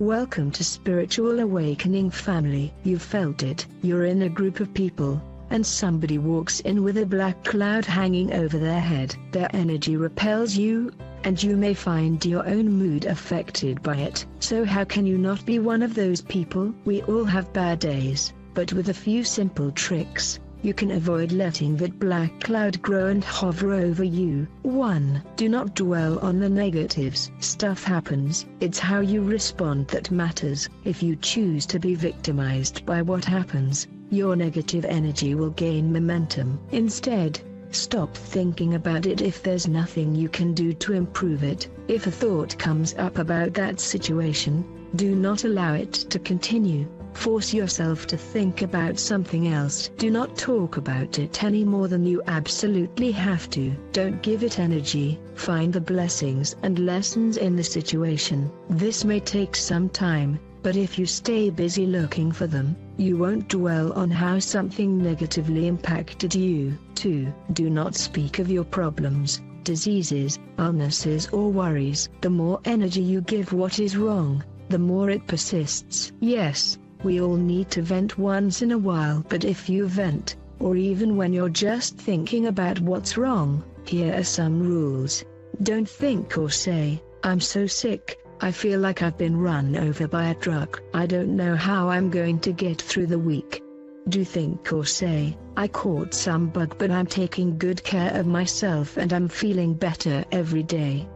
Welcome to Spiritual Awakening family. You've felt it. You're in a group of people, and somebody walks in with a black cloud hanging over their head. Their energy repels you, and you may find your own mood affected by it. So how can you not be one of those people? We all have bad days, but with a few simple tricks, you can avoid letting that black cloud grow and hover over you. 1. Do not dwell on the negatives. Stuff happens. It's how you respond that matters. If you choose to be victimized by what happens, your negative energy will gain momentum. Instead, stop thinking about it. If there's nothing you can do to improve it, if a thought comes up about that situation, do not allow it to continue. Force yourself to think about something else. Do not talk about it any more than you absolutely have to. Don't give it energy. Find the blessings and lessons in the situation. This may take some time, but if you stay busy looking for them, you won't dwell on how something negatively impacted you. 2. Do not speak of your problems, diseases, illnesses or worries. The more energy you give what is wrong, the more it persists. Yes, we all need to vent once in a while, but if you vent, or even when you're just thinking about what's wrong, here are some rules. Don't think or say, "I'm so sick, I feel like I've been run over by a truck. I don't know how I'm going to get through the week." Do think or say, "I caught some bug but I'm taking good care of myself and I'm feeling better every day."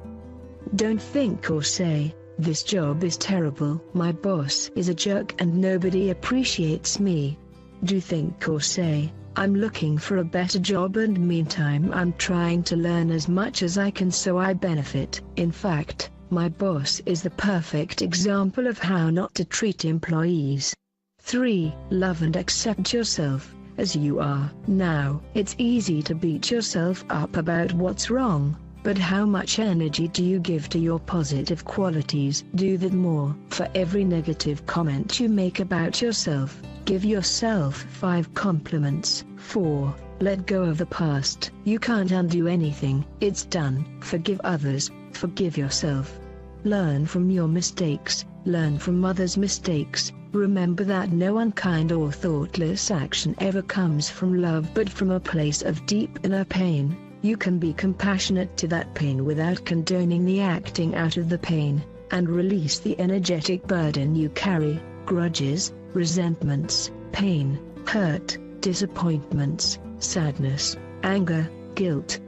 Don't think or say, "This job is terrible. My boss is a jerk and nobody appreciates me." Do think or say, "I'm looking for a better job and meantime I'm trying to learn as much as I can so I benefit. In fact, my boss is the perfect example of how not to treat employees." 3. Love and accept yourself as you are. Now, it's easy to beat yourself up about what's wrong. But how much energy do you give to your positive qualities? Do that more. For every negative comment you make about yourself, give yourself 5 compliments. 4. Let go of the past. You can't undo anything. It's done. Forgive others. Forgive yourself. Learn from your mistakes. Learn from others' mistakes. Remember that no unkind or thoughtless action ever comes from love but from a place of deep inner pain. You can be compassionate to that pain without condoning the acting out of the pain, and release the energetic burden you carry, grudges, resentments, pain, hurt, disappointments, sadness, anger, guilt.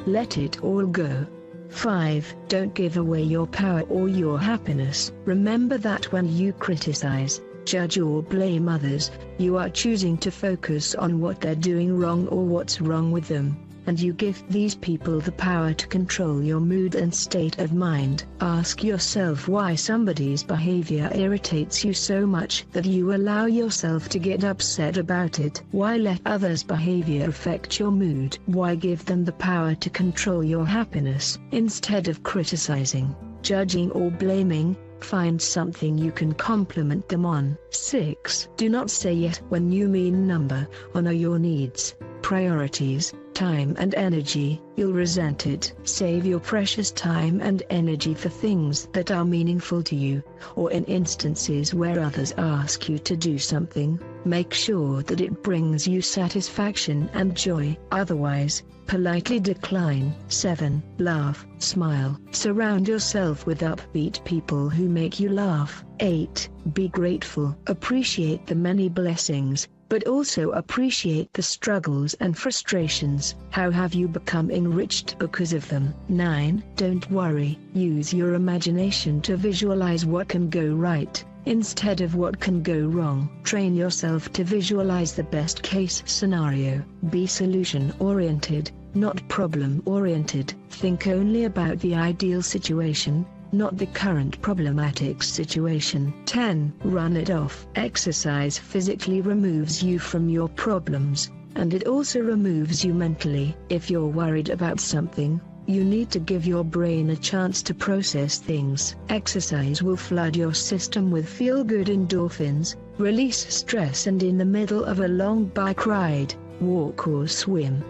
Let it all go. 5. Don't give away your power or your happiness. Remember that when you criticize, judge or blame others, you are choosing to focus on what they're doing wrong or what's wrong with them. And you give these people the power to control your mood and state of mind. Ask yourself why somebody's behavior irritates you so much that you allow yourself to get upset about it. Why let others' behavior affect your mood? Why give them the power to control your happiness? Instead of criticizing, judging or blaming, find something you can compliment them on. 6. Do not say yes when you mean number. Honor your needs, priorities, time and energy. You'll resent it. Save your precious time and energy for things that are meaningful to you, or in instances where others ask you to do something, make sure that it brings you satisfaction and joy. Otherwise, politely decline. 7. Laugh, smile. Surround yourself with upbeat people who make you laugh. 8. Be grateful. Appreciate the many blessings, but also appreciate the struggles and frustrations. How have you become enriched because of them? 9. Don't worry. Use your imagination to visualize what can go right, instead of what can go wrong. Train yourself to visualize the best case scenario. Be solution-oriented, not problem-oriented. Think only about the ideal situation, not the current problematic situation. 10. Run it off. Exercise physically removes you from your problems, and it also removes you mentally. If you're worried about something, you need to give your brain a chance to process things. Exercise will flood your system with feel-good endorphins, release stress, and in the middle of a long bike ride, walk or swim,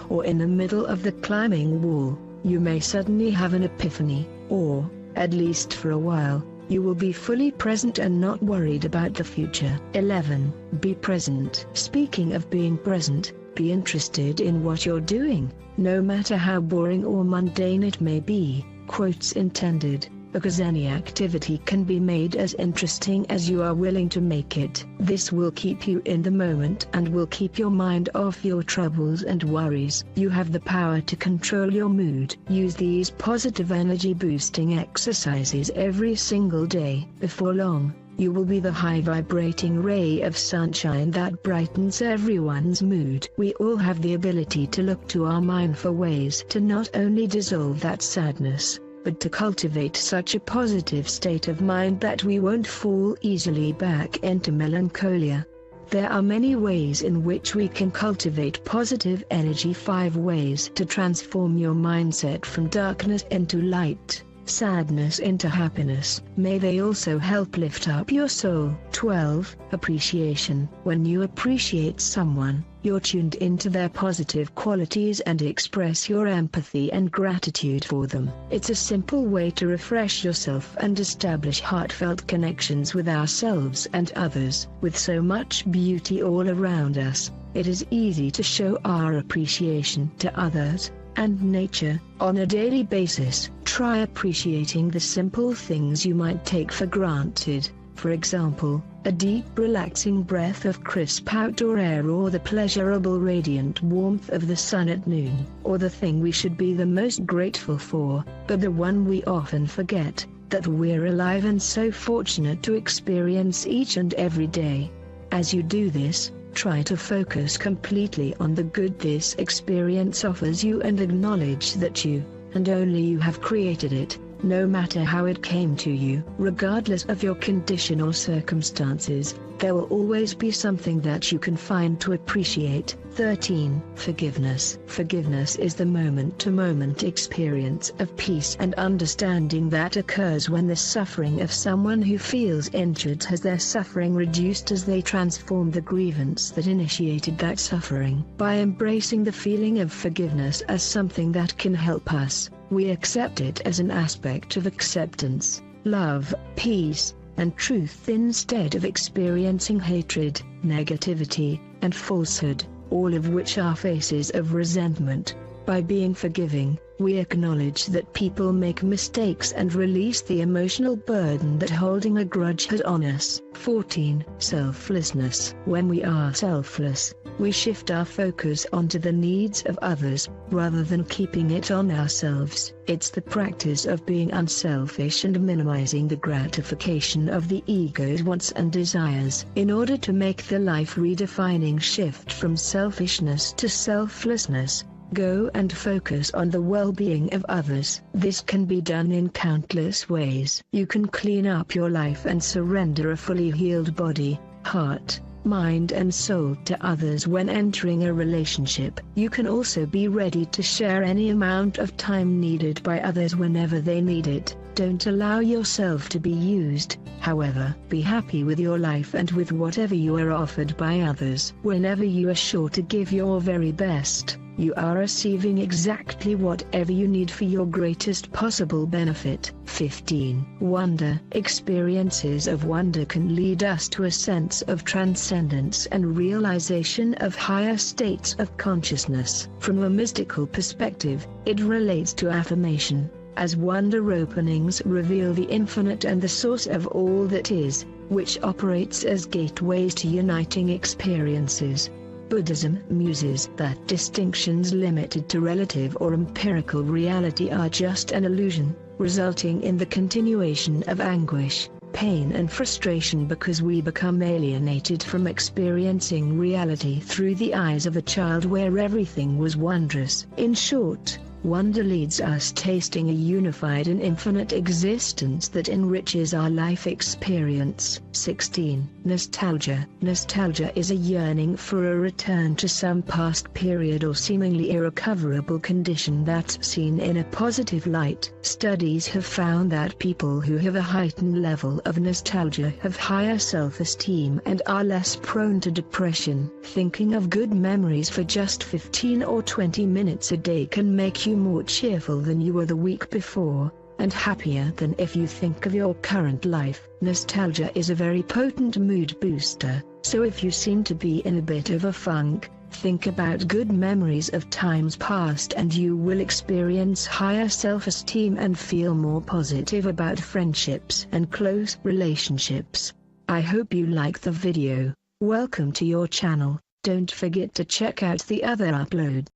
or in the middle of the climbing wall, you may suddenly have an epiphany, or, at least for a while, You will be fully present and not worried about the future. 11. Be present. Speaking of being present, be interested in what you're doing, no matter how boring or mundane it may be, quotes intended, because any activity can be made as interesting as you are willing to make it. This will keep you in the moment and will keep your mind off your troubles and worries. You have the power to control your mood. Use these positive energy boosting exercises every single day. Before long, you will be the high vibrating ray of sunshine that brightens everyone's mood. We all have the ability to look to our mind for ways to not only dissolve that sadness, but to cultivate such a positive state of mind that we won't fall easily back into melancholia. There are many ways in which we can cultivate positive energy. 5 ways to transform your mindset from darkness into light, sadness into happiness. May they also help lift up your soul. 12. Appreciation. When you appreciate someone, you're tuned into their positive qualities and express your empathy and gratitude for them. It's a simple way to refresh yourself and establish heartfelt connections with ourselves and others. With so much beauty all around us, it is easy to show our appreciation to others and nature on a daily basis. Try appreciating the simple things you might take for granted. For example, a deep relaxing breath of crisp outdoor air, or the pleasurable radiant warmth of the sun at noon. Or the thing we should be the most grateful for, but the one we often forget, that we're alive and so fortunate to experience each and every day. As you do this, try to focus completely on the good this experience offers you and acknowledge that you, and only you, have created it, no matter how it came to you. Regardless of your condition or circumstances, there will always be something that you can find to appreciate. 13. Forgiveness. Forgiveness is the moment-to-moment experience of peace and understanding that occurs when the suffering of someone who feels injured has their suffering reduced as they transform the grievance that initiated that suffering. By embracing the feeling of forgiveness as something that can help us, we accept it as an aspect of acceptance, love, peace, and truth instead of experiencing hatred, negativity, and falsehood, all of which are faces of resentment. By being forgiving, we acknowledge that people make mistakes and release the emotional burden that holding a grudge has on us. 14. Selflessness. When we are selfless, we shift our focus onto the needs of others, rather than keeping it on ourselves. It's the practice of being unselfish and minimizing the gratification of the ego's wants and desires. In order to make the life-redefining shift from selfishness to selflessness, go and focus on the well-being of others. This can be done in countless ways. You can clean up your life and surrender a fully healed body, heart, mind and soul to others when entering a relationship. You can also be ready to share any amount of time needed by others whenever they need it. Don't allow yourself to be used, however. Be happy with your life and with whatever you are offered by others. Whenever you are sure to give your very best, you are receiving exactly whatever you need for your greatest possible benefit. 15. Wonder. Experiences of wonder can lead us to a sense of transcendence and realization of higher states of consciousness. From a mystical perspective, it relates to affirmation, as wonder openings reveal the infinite and the source of all that is, which operates as gateways to uniting experiences. Buddhism muses that distinctions limited to relative or empirical reality are just an illusion, resulting in the continuation of anguish, pain and frustration because we become alienated from experiencing reality through the eyes of a child where everything was wondrous. In short, wonder leads us tasting a unified and infinite existence that enriches our life experience. 16. Nostalgia. Nostalgia is a yearning for a return to some past period or seemingly irrecoverable condition that's seen in a positive light. Studies have found that people who have a heightened level of nostalgia have higher self-esteem and are less prone to depression. Thinking of good memories for just 15 or 20 minutes a day can make you more cheerful than you were the week before, and happier than if you think of your current life. Nostalgia is a very potent mood booster, so if you seem to be in a bit of a funk, think about good memories of times past and you will experience higher self-esteem and feel more positive about friendships and close relationships. I hope you like the video. Welcome to your channel. Don't forget to check out the other upload.